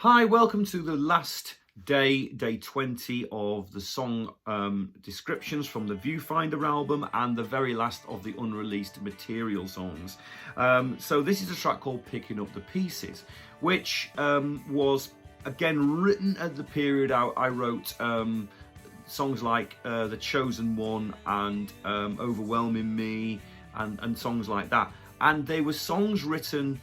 Hi, welcome to the last day 20 of the song descriptions from the Viewfinder album and the very last of the unreleased material songs. So this is a track called Picking Up the Pieces, which was again written at the period I wrote songs like The Chosen One and Overwhelming Me and songs like that. And they were songs written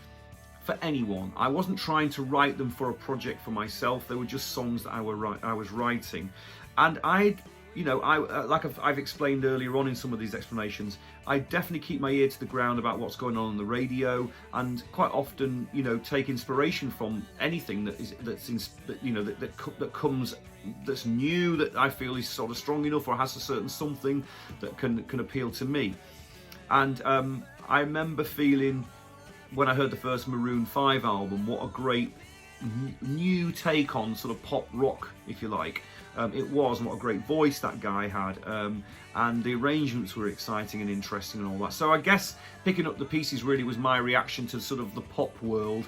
for anyone. I wasn't trying to write them for a project for myself. They were just songs that I was writing, and like I've explained earlier on in some of these explanations, I definitely keep my ear to the ground about what's going on the radio, and quite often, take inspiration from anything that comes that's new, that I feel is sort of strong enough or has a certain something that can appeal to me. And I remember feeling, when I heard the first Maroon 5 album, what a great new take on sort of pop rock, if you like, it was, and what a great voice that guy had, and the arrangements were exciting and interesting and all that. So I guess Picking Up the Pieces really was my reaction to sort of the pop world,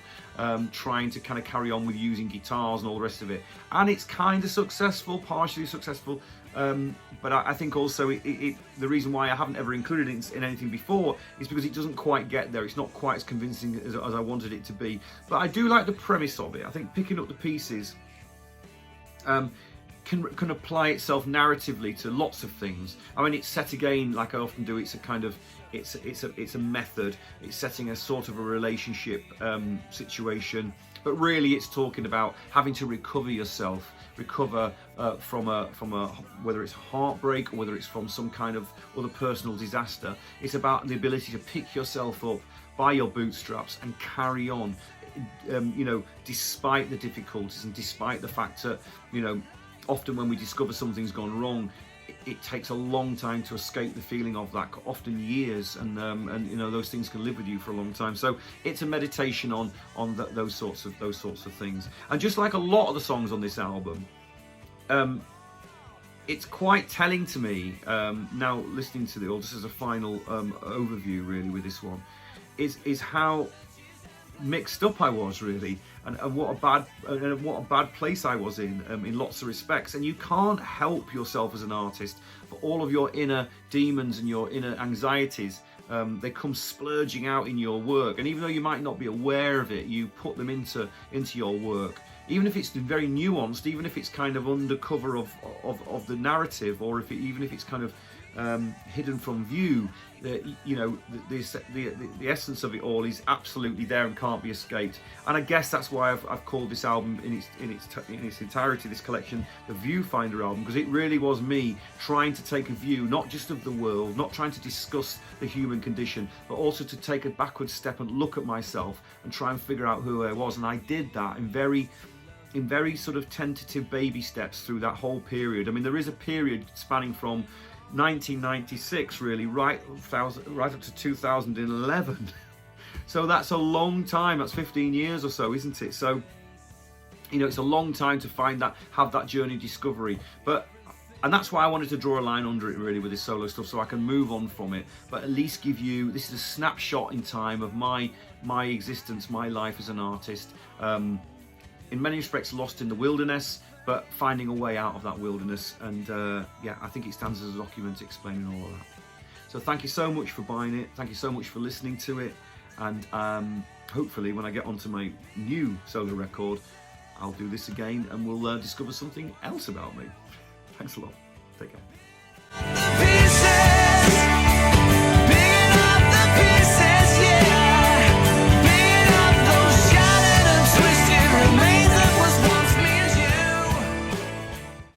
trying to kind of carry on with using guitars and all the rest of it. And it's kind of successful, partially successful, but I think also the reason why I haven't ever included it in anything before is because it doesn't quite get there. It's not quite as convincing as I wanted it to be. But I do like the premise of it. I think Picking Up the Pieces can apply itself narratively to lots of things. I mean, it's set again, like I often do. It's a kind of it's a method. It's setting a sort of a relationship situation, but really it's talking about having to recover yourself, from a whether it's heartbreak or whether it's from some kind of other personal disaster. It's about the ability to pick yourself up by your bootstraps and carry on, despite the difficulties and despite the fact that, often when we discover something's gone wrong, it takes a long time to escape the feeling of that, often years, and those things can live with you for a long time. So it's a meditation on those sorts of things. And just like a lot of the songs on this album, it's quite telling to me now listening to just as a final overview really with this one, is how mixed up I was really, and what a bad place I was in lots of respects. And you can't help yourself as an artist, for all of your inner demons and your inner anxieties, they come splurging out in your work. And even though you might not be aware of it, you put them into your work, even if it's very nuanced, even if it's kind of undercover of the narrative, or even if it's kind of hidden from view. The essence of it all is absolutely there and can't be escaped. And I guess that's why I've called this album in its entirety, this collection, the Viewfinder album, because it really was me trying to take a view, not just of the world, not trying to discuss the human condition, but also to take a backward step and look at myself and try and figure out who I was. And I did that in very sort of tentative baby steps through that whole period. I mean, there is a period spanning from 1996 really right up to 2011. So that's a long time. That's 15 years or so, isn't it? So it's a long time to have that journey discovery. And that's why I wanted to draw a line under it really with this solo stuff, so I can move on from it, but at least give you, this is a snapshot in time of my existence, my life as an artist, in many respects lost in the wilderness, but finding a way out of that wilderness. And I think it stands as a document explaining all of that. So thank you so much for buying it. Thank you so much for listening to it. And hopefully when I get onto my new solo record, I'll do this again and we'll discover something else about me. Thanks a lot. Take care.